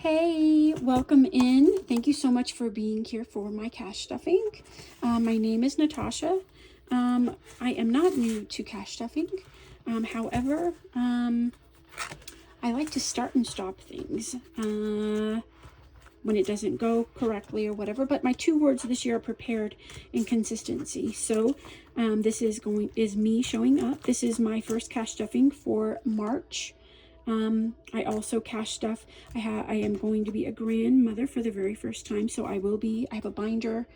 Hey, welcome in. Thank you so much for being here for my cash stuffing. My name is Natasha. I am not new to cash stuffing. However, I like to start and stop things when it doesn't go correctly or whatever. But my two words this year are prepared and consistency. So this is me showing up. This is my first cash stuffing for March. I also cash stuff. I am going to be a grandmother for the very first time, so I have a binder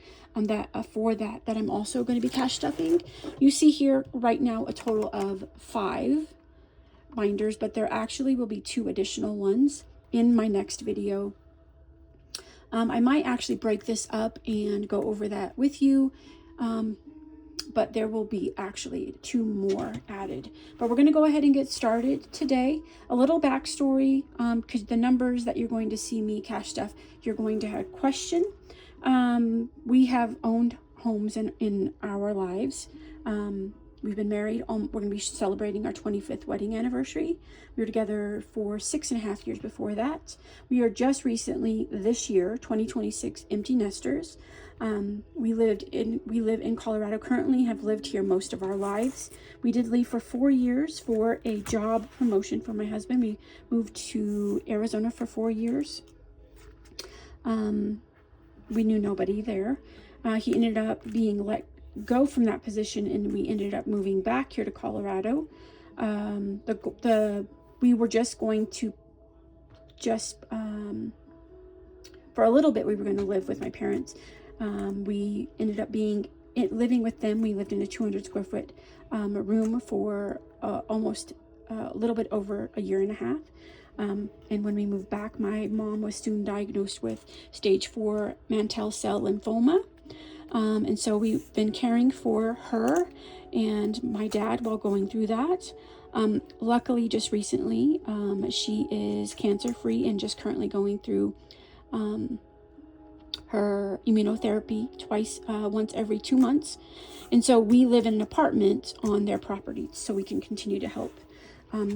for that I'm also going to be cash stuffing. You see here right now a total of 5 binders, but there actually will be 2 additional ones in my next video. I might actually break this up and go over that with you. But there will be actually 2 more added. But we're going to go ahead and get started today. A little backstory, because the numbers that you're going to see me cash stuff, you're going to have a question. We have owned homes in our lives. We've been married. We're going to be celebrating our 25th wedding anniversary. We were together for 6.5 years before that. We are just recently, this year, 2026, empty nesters. We live in Colorado currently, have lived here most of our lives. We did leave for 4 years for a job promotion for my husband. We moved to Arizona for 4 years. We knew nobody there. He ended up being let go from that position, and we ended up moving back here to Colorado. We were just going to for a little bit we were going to live with my parents. We ended up living with them. We lived in a 200 square foot room for almost a little bit over a year and a half. And when we moved back, my mom was soon diagnosed with stage 4 mantle cell lymphoma. And so we've been caring for her and my dad while going through that. Luckily, just recently, she is cancer-free and just currently going through her immunotherapy once every 2 months. And so we live in an apartment on their property, so we can continue to help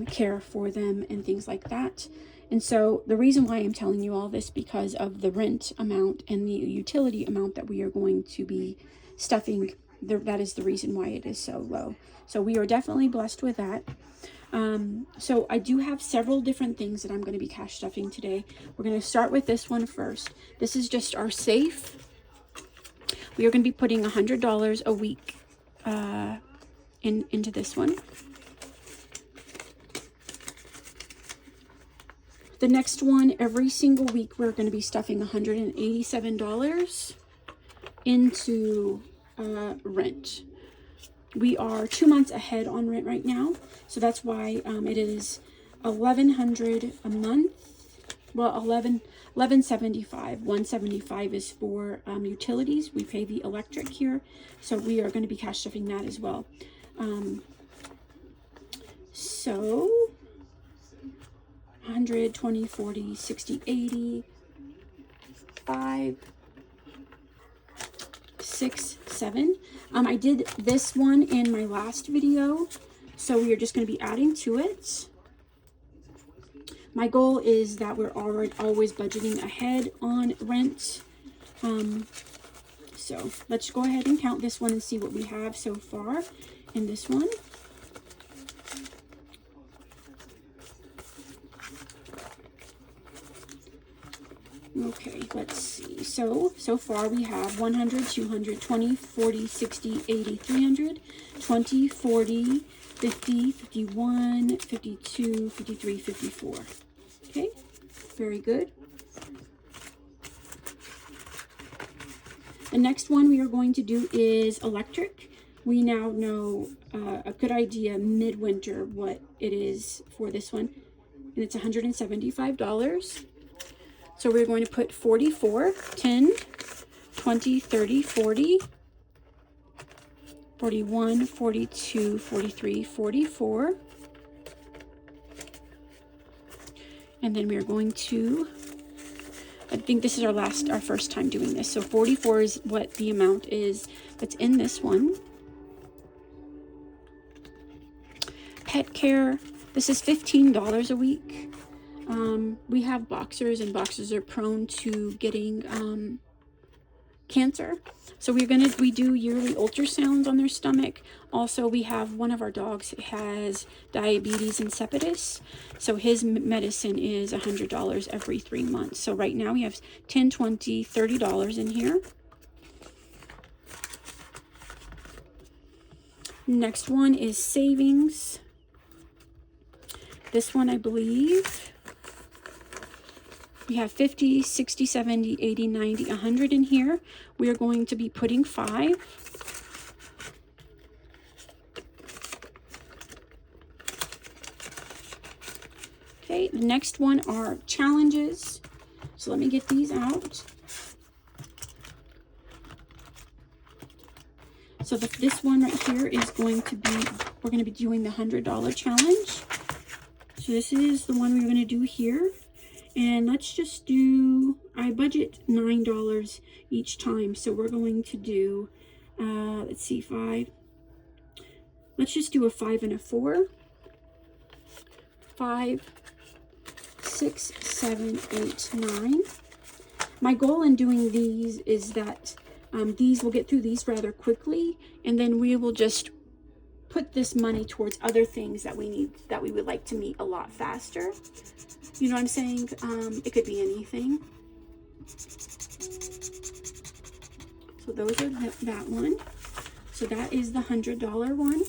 care for them and things like that. And so the reason why I'm telling you all this, because of the rent amount and the utility amount that we are going to be stuffing, that is the reason why it is so low. So we are definitely blessed with that. So I do have several different things that I'm going to be cash stuffing today. We're going to start with this one first. This is just our safe. We are going to be putting $100 a week into this one. The next one, every single week, we're going to be stuffing $187 into rent. We are 2 months ahead on rent right now, so that's why it is $1,100 a month. Well, $1,175. $175 is for utilities. We pay the electric here, so we are going to be cash stuffing that as well. So 100, 20, 40, 60, 80, 5, 6, 7. I did this one in my last video, so we are just going to be adding to it. My goal is that we're always budgeting ahead on rent. So let's go ahead and count this one and see what we have so far in this one. Okay, let's see. So far we have 100, 200, 20, 40, 60, 80, 300, 20, 40, 50, 51, 52, 53, 54. Okay, very good. The next one we are going to do is electric. We now know a good idea midwinter what it is for this one, and it's $175. So we're going to put 44, 10, 20, 30, 40, 41, 42, 43, 44. And then we are going to, I think this is our first time doing this. So 44 is what the amount is that's in this one. Pet care, this is $15 a week. We have boxers, and boxers are prone to getting cancer. So we do yearly ultrasounds on their stomach. Also, we have one of our dogs has diabetes insipidus. So his medicine is $100 every 3 months. So right now we have $10, $20, $30 in here. Next one is savings. This one, I believe, we have 50, 60, 70, 80, 90, 100 in here. We are going to be putting 5. Okay, the next one are challenges. So let me get these out. So this one right here is going to be, we're going to be doing the $100 challenge. So this is the one we're going to do here. And let's just do, I budget $9 each time. So we're going to do, let's see, 5. Let's just do a 5 and a 4. 5, 6, 7, 8, 9. My goal in doing these is that these will get through these rather quickly, and then we will just put this money towards other things that we need, that we would like to meet a lot faster. You know what I'm saying? It could be anything. So those are that one. So that is the $100 one.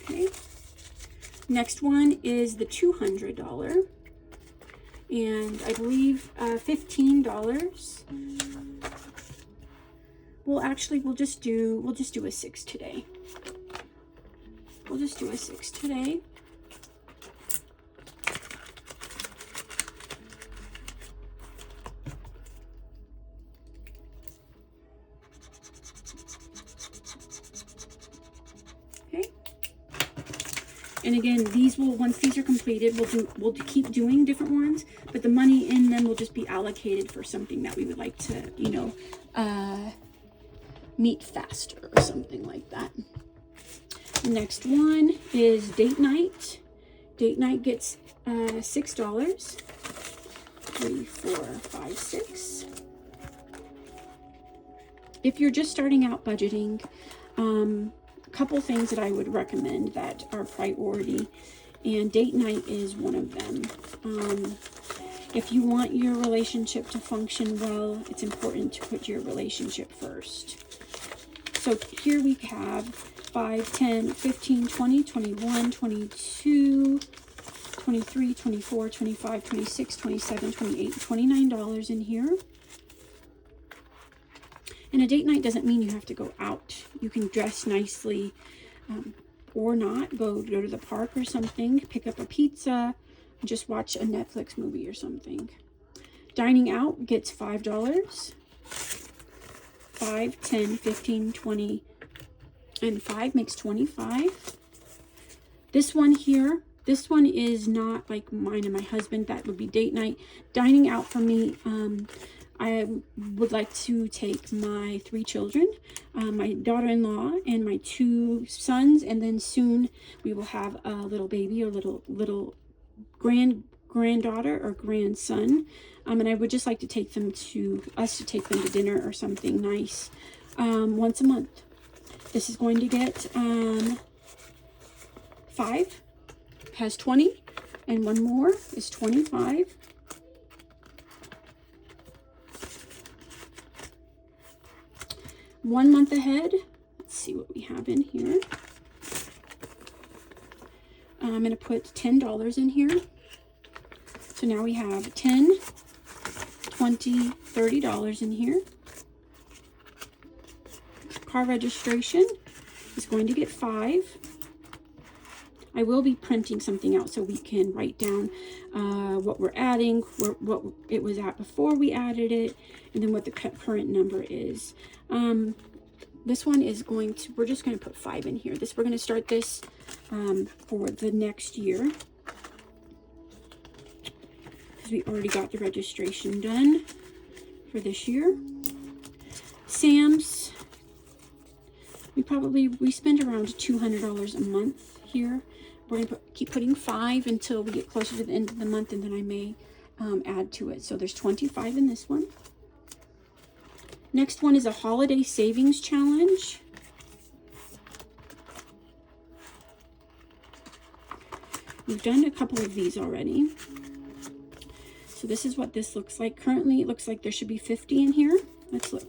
Okay. Next one is the $200. And I believe $15. Well, actually, we'll just do a 6 today. We'll just do a 6 today. Okay. And again, these will, once these are completed, we'll keep doing different ones, but the money in them will just be allocated for something that we would like to, you know, meet faster or something like that. Next one is date night. Date night gets $6. 3, 4, 5, 6. If you're just starting out budgeting, a couple things that I would recommend that are priority, and date night is one of them. If you want your relationship to function well, it's important to put your relationship first. So here we have 5, 10, 15, 20, 21, 22, 23, 24, 25, 26, 27, 28, $29 in here. And a date night doesn't mean you have to go out. You can dress nicely or not. Go to the park or something, pick up a pizza, just watch a Netflix movie or something. Dining out gets $5. 5, 10, 15, 20, and 5 makes 25. This one here, this one is not like mine and my husband. That would be date night. Dining out for me, I would like to take my 3 children, my daughter-in-law and my 2 sons, and then soon we will have a little baby or little granddaughter or grandson. And I would just like to take them to dinner or something nice once a month. This is going to get 5, has 20, and one more is 25. One month ahead, let's see what we have in here. I'm going to put $10 in here. So now we have 10, 20, $30 in here. Car registration is going to get 5. I will be printing something out so we can write down what we're adding, what it was at before we added it, and then what the current number is. This one is going to, we're just going to put 5 in here. We're going to start this for the next year, because we already got the registration done for this year. Sam's, we spend around $200 a month here. We're gonna keep putting 5 until we get closer to the end of the month, and then I may add to it. So there's 25 in this one. Next one is a holiday savings challenge. We've done a couple of these already. So this is what this looks like. Currently, it looks like there should be 50 in here. Let's look.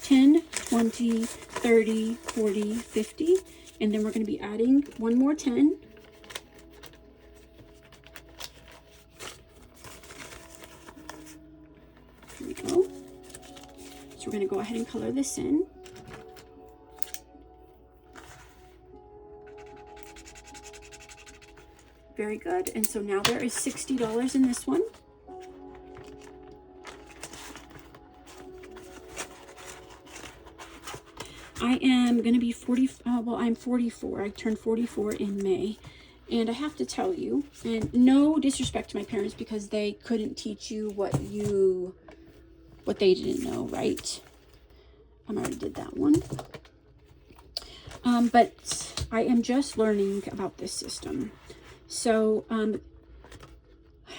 10, 20, 30, 40, 50. And then we're going to be adding one more 10. Here we go. So we're going to go ahead and color this in. Very good. And so now there is $60 in this one. I am going to be 40, well, I'm 44. I turned 44 in May. And I have to tell you, and no disrespect to my parents, because they couldn't teach you what they didn't know, right? I already did that one. But I am just learning about this system. So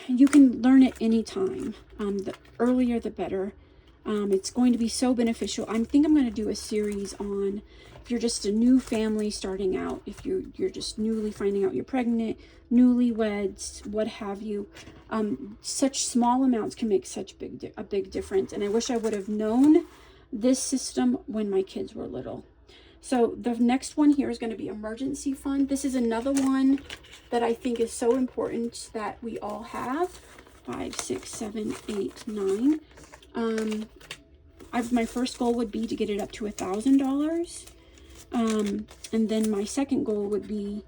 you can learn it anytime. The earlier, the better. It's going to be so beneficial. I think I'm going to do a series on if you're just a new family starting out, if you're just newly finding out you're pregnant, newlyweds, what have you. Such small amounts can make such a big difference. And I wish I would have known this system when my kids were little. So the next one here is going to be emergency fund. This is another one that I think is so important that we all have. 5, 6, 7, 8, 9. My first goal would be to get it up to $1,000. And then my second goal would be,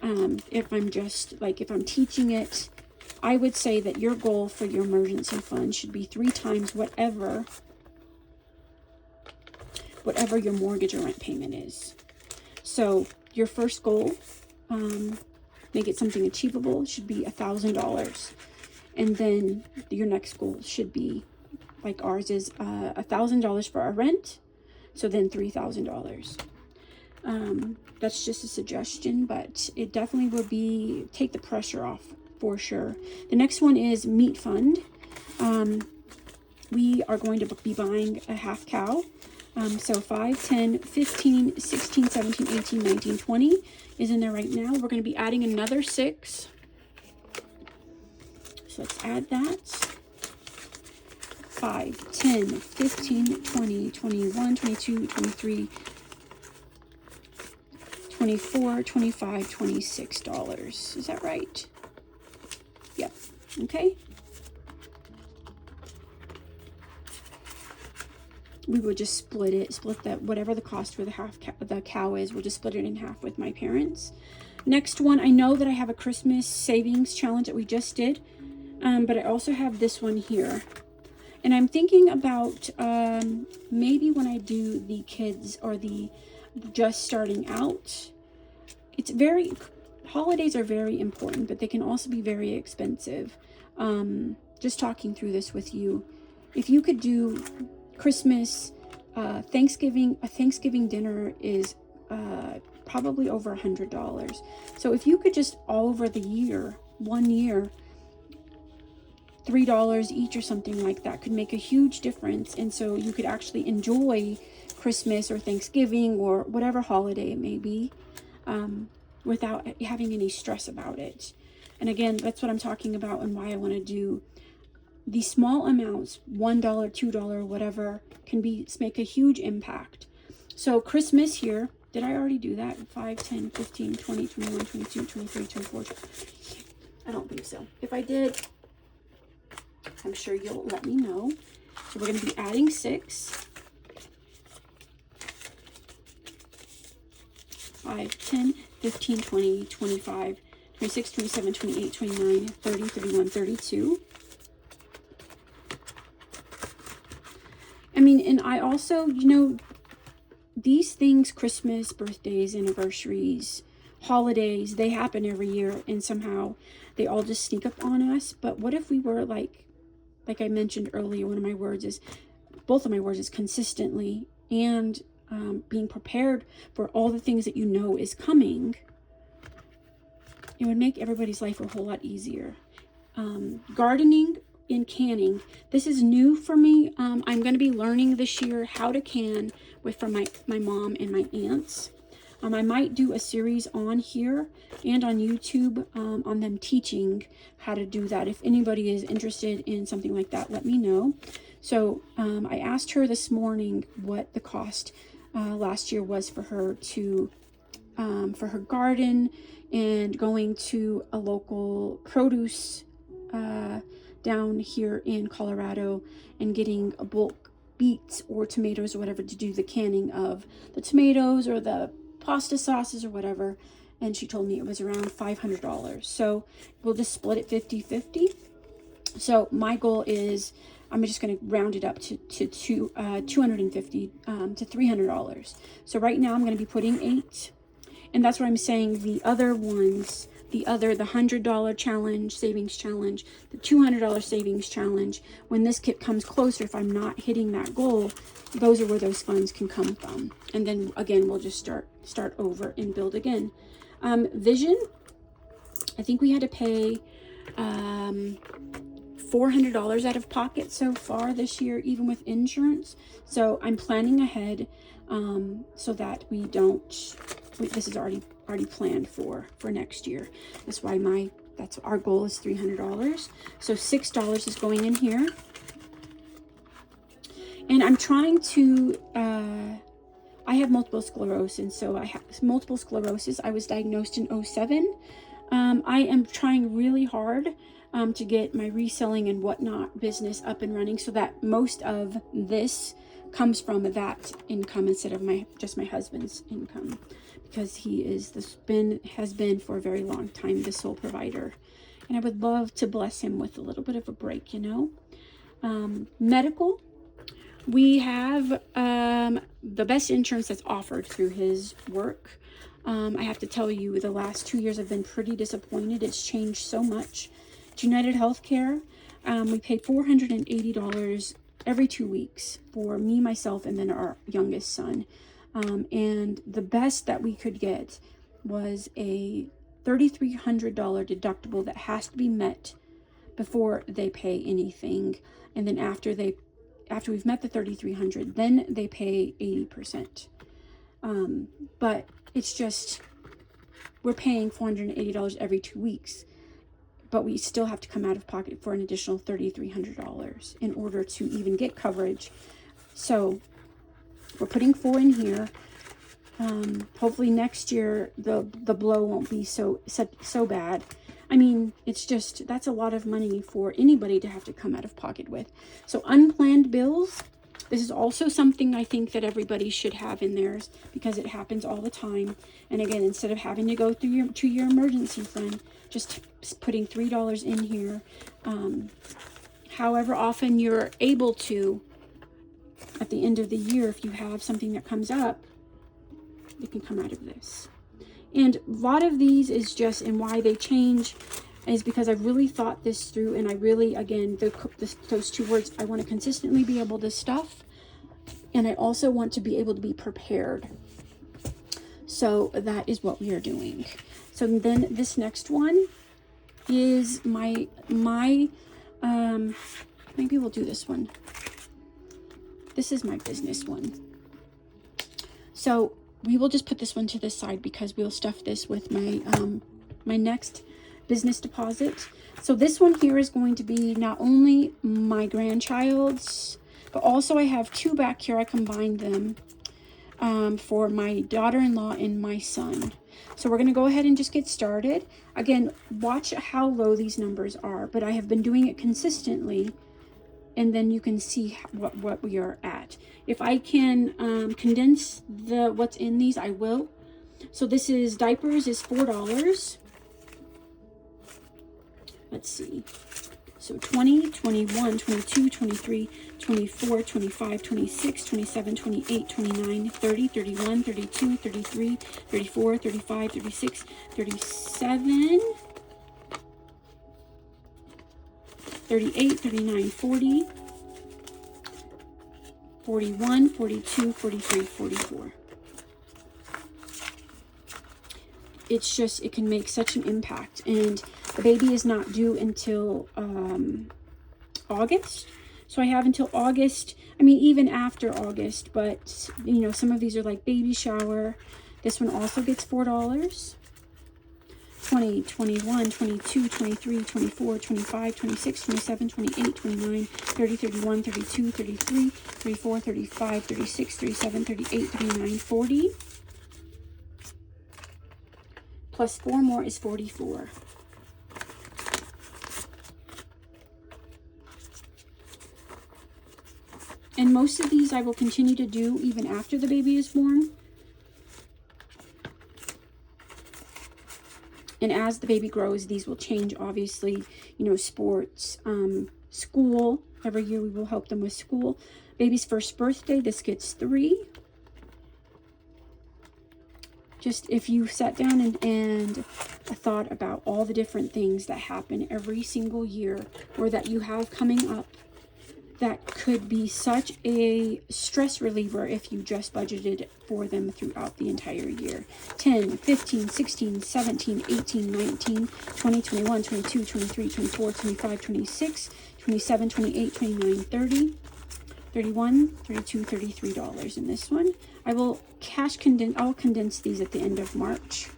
if I'm teaching it, I would say that your goal for your emergency fund should be 3 times whatever your mortgage or rent payment is. So your first goal, make it something achievable, should be $1,000. And then your next goal should be, like ours is $1,000 for our rent. So then $3,000. That's just a suggestion, but it definitely will take the pressure off for sure. The next one is meat fund. We are going to be buying a half cow. So 5, 10, 15, 16, 17, 18, 19, 20 is in there right now. We're going to be adding another 6. So let's add that. 5, 10, 15, 20, 21, 22, 23, 24, 25, $26. Is that right? Yep. Okay. We would just split that, whatever the cost for the cow is, we'll just split it in half with my parents. Next one, I know that I have a Christmas savings challenge that we just did, but I also have this one here. And I'm thinking about maybe when I do the kids or the just starting out, holidays are very important, but they can also be very expensive. Just talking through this with you, if you could do Christmas, a Thanksgiving dinner is probably over $100. So if you could just all over the year, 1 year, $3 each or something like that could make a huge difference. And so you could actually enjoy Christmas or Thanksgiving or whatever holiday it may be without having any stress about it. And again, that's what I'm talking about and why I want to do these small amounts, $1, $2, whatever, can make a huge impact. So Christmas here, did I already do that? 5, 10, 15, 20, 21, 22, 23, 24. I don't think so. If I did, I'm sure you'll let me know. So we're going to be adding 6. 5, 10, 15, 20, 25, 26, 27, 28, 29, 30, 31, 32. I mean, and I also, these things, Christmas, birthdays, anniversaries, holidays, they happen every year, and somehow they all just sneak up on us. But what if we were like I mentioned earlier, both of my words is consistently, and being prepared for all the things that you know is coming, it would make everybody's life a whole lot easier. Gardening and canning. This is new for me. I'm going to be learning this year how to can from my mom and my aunts. I might do a series on here and on YouTube on them teaching how to do that. If anybody is interested in something like that, let me know. So I asked her this morning what the cost last year was for her to for her garden and going to a local produce down here in Colorado and getting a bulk beets or tomatoes or whatever to do the canning of the tomatoes or the pasta sauces or whatever. And she told me it was around $500. So we'll just split it 50-50. So my goal is, I'm just going to round it up to $250 to $300. So right now I'm going to be putting 8. And that's what I'm saying. The other ones, the $100 challenge, savings challenge, the $200 savings challenge, when this kit comes closer, if I'm not hitting that goal, those are where those funds can come from. And then again, we'll just start over and build again. Vision, I think we had to pay $400 out of pocket so far this year, even with insurance. So I'm planning ahead so that we don't, this is already planned for next year. That's why that's our goal is $300. So $6 is going in here. And I'm trying to, I have multiple sclerosis, and so I have multiple sclerosis. I was diagnosed in 2007. I am trying really hard to get my reselling and whatnot business up and running so that most of this comes from that income instead of just my husband's income, because he has been for a very long time the sole provider, and I would love to bless him with a little bit of a break, you know. Medical, we have the best insurance that's offered through his work. I have to tell you, the last 2 years I've been pretty disappointed. It's changed so much. United Healthcare, we pay $480 every 2 weeks for me, myself, and then our youngest son. And the best that we could get was a $3,300 deductible that has to be met before they pay anything. And then after we've met the $3,300, then they pay 80%. But it's just, we're paying $480 every 2 weeks, but we still have to come out of pocket for an additional $3,300 in order to even get coverage. So we're putting 4 in here. Hopefully next year the blow won't be so bad. I mean, it's just, that's a lot of money for anybody to have to come out of pocket with. So unplanned bills, this is also something I think that everybody should have in theirs, because it happens all the time. And again, instead of having to go through to your emergency fund, just putting $3 in here. However often you're able to, at the end of the year, if you have something that comes up, it can come out of this. And a lot of these is just, and why they change is because I've really thought this through, and I really, again, those 2 words, I want to consistently be able to stuff, and I also want to be able to be prepared. So that is what we are doing. So then this next one is maybe we'll do this one. This is my business one. So we will just put this one to the side because we'll stuff this with my my next business deposit. So this one here is going to be not only my grandchild's, but also I have 2 back here. I combined them for my daughter-in-law and my son. So we're going to go ahead and just get started. Again, watch how low these numbers are, but I have been doing it consistently, and then you can see what we are at. If I can condense what's in these, I will. So this is diapers is $4. Let's see. So 20, 21, 22, 23, 24, 25, 26, 27, 28, 29, 30, 31, 32, 33, 34, 35, 36, 37, 38, 39, 40, 41, 42, 43, 44. It's just, it can make such an impact. And the baby is not due until August. So I have until August, I mean, even after August, but, you know, some of these are like baby shower. This one also gets $4. 20, 21, 22, 23, 24, 25, 26, 27, 28, 29, 30, 31, 32, 33, 34, 35, 36, 37, 38, 39, 40. Plus 4 more is 44. And most of these I will continue to do even after the baby is born. And as the baby grows, these will change, obviously, you know, sports, school. Every year we will help them with school. Baby's first birthday, this gets 3. Just if you sat down and thought about all the different things that happen every single year or that you have coming up, that could be such a stress reliever if you just budgeted for them throughout the entire year. 10, 15, 16, 17, 18, 19, 20, 21, 22, 23, 24, 25, 26, 27, 28, 29, 30, 31, 32, $33 in this one. I will I'll condense these at the end of March.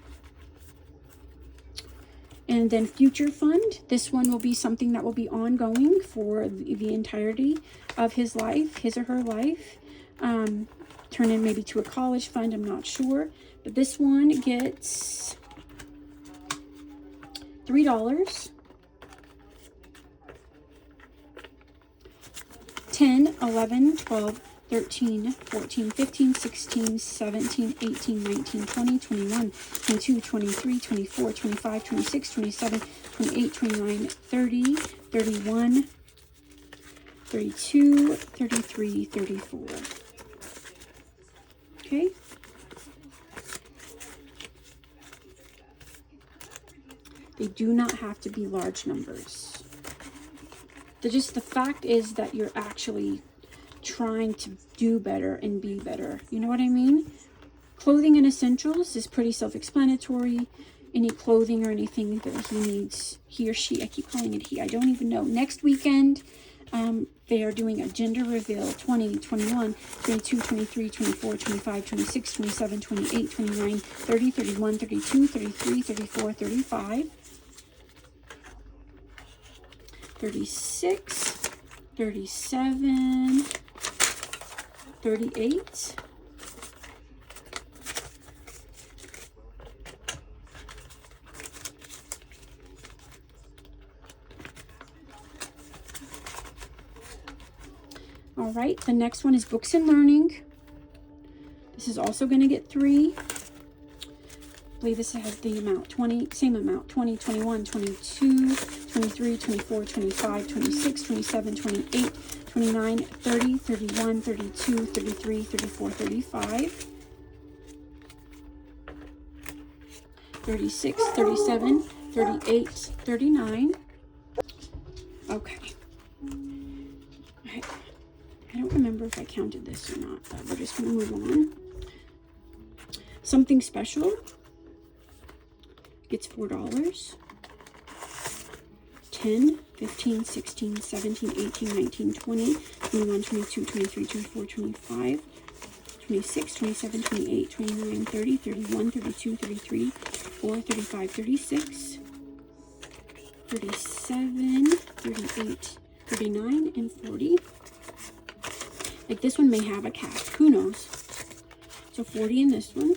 And then future fund, this one will be something that will be ongoing for the entirety of his life, his or her life. Turn in maybe to a college fund, I'm not sure. But this one gets $3. 10, 11, 12, 13, 14, 15, 16, 17, 18, 19, 20, 21, 22, 23, 24, 25, 26, 27, 28, 29, 30, 31, 32, 33, 34. Okay. They do not have to be large numbers. Just the fact is that you're actually trying to do better and be better. You know what I mean? Clothing and essentials is pretty self-explanatory. Any clothing or anything that he needs, he or she, I keep calling it he, I don't even know. Next weekend, they are doing a gender reveal. 20, 21, 22, 23, 24, 25, 26, 27, 28, 29, 30, 31, 32, 33, 34, 35, 36, 37, 38, all right, the next one is books and learning. This is also going to get 3. I believe this has the amount, 20, same amount, 20, 21, 22, 23, 24, 25, 26, 27, 28, 29, 30, 31, 32, 33, 34, 35, 36, 37, 38, 39. Okay. I don't remember if I counted this or not, but we're just going to move on. Something special gets $4. 10, 15, 16, 17, 18, 19, 20, 21, 22, 23, 24, 25, 26, 27, 28, 29, 30, 31, 32, 33, 34, 35, 36, 37, 38, 39, and 40. Like this one may have a cap. Who knows? So 40 in this one.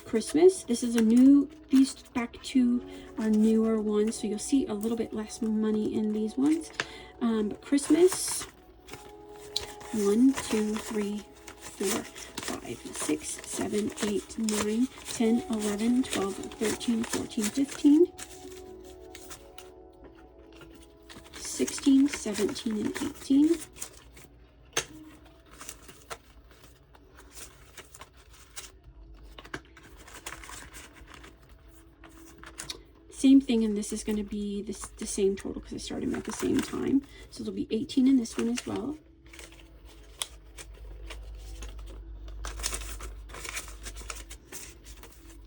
Christmas. This is a new, these back two are newer ones, so you'll see a little bit less money in these ones. But Christmas, 1, 2, 3, 4, 5, 6, 7, 8, 9, 10, 11, 12, 13, 14, 15, 16, 17, and 18. same thing, and this is going to be the same total because I started them at the same time. So there'll be 18 in this one as well.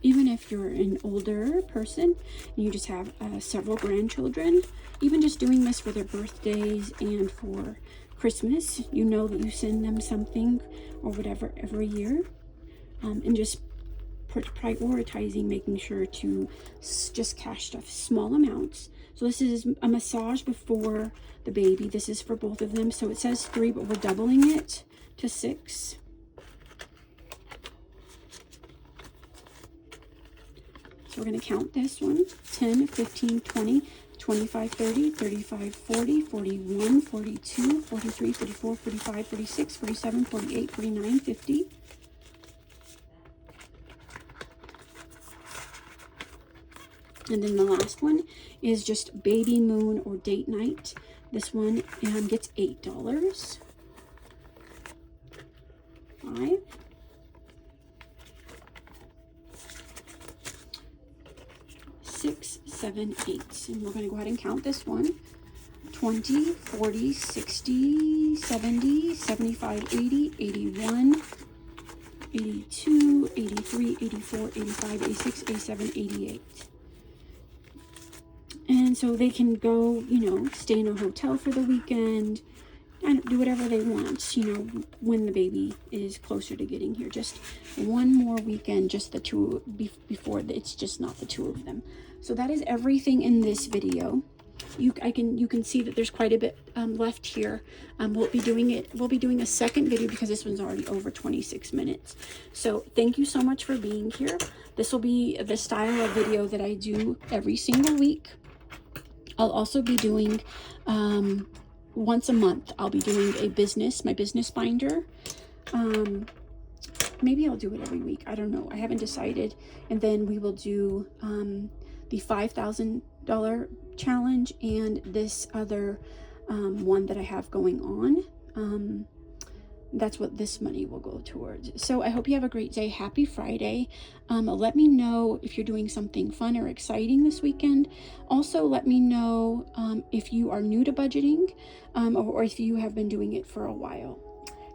Even if you're an older person and you just have several grandchildren, even just doing this for their birthdays and for Christmas, you know that you send them something or whatever every year, and just prioritizing making sure to just cash stuff small amounts. So this is a massage before the baby. This is for both of them. So it says 3, but we're doubling it to 6. So we're going to count this one: 10, 15, 20, 25, 30, 35, 40, 41, 42, 43, 44, 45, 46, 47, 48, 49, 50. And then the last one is just baby moon or date night. This one gets $8. 5. 6, 7, 8. And we're going to go ahead and count this one: 20, 40, 60, 70, 75, 80, 81, 82, 83, 84, 85, 86, 87, 88. And so they can go, you know, stay in a hotel for the weekend and do whatever they want, you know, when the baby is closer to getting here. Just one more weekend, just the two before it's just not the two of them. So that is everything in this video. You can see that there's quite a bit left here. We'll be doing a second video because this one's already over 26 minutes. So thank you so much for being here. This will be the style of video that I do every single week. I'll also be doing once a month. I'll be doing my business binder. Maybe I'll do it every week. I don't know. I haven't decided. And then we will do the $5,000 challenge and this other one that I have going on. That's what this money will go towards. So I hope you have a great day. Happy Friday. Let me know if you're doing something fun or exciting this weekend. Also, let me know if you are new to budgeting or if you have been doing it for a while.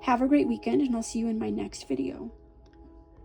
Have a great weekend, and I'll see you in my next video.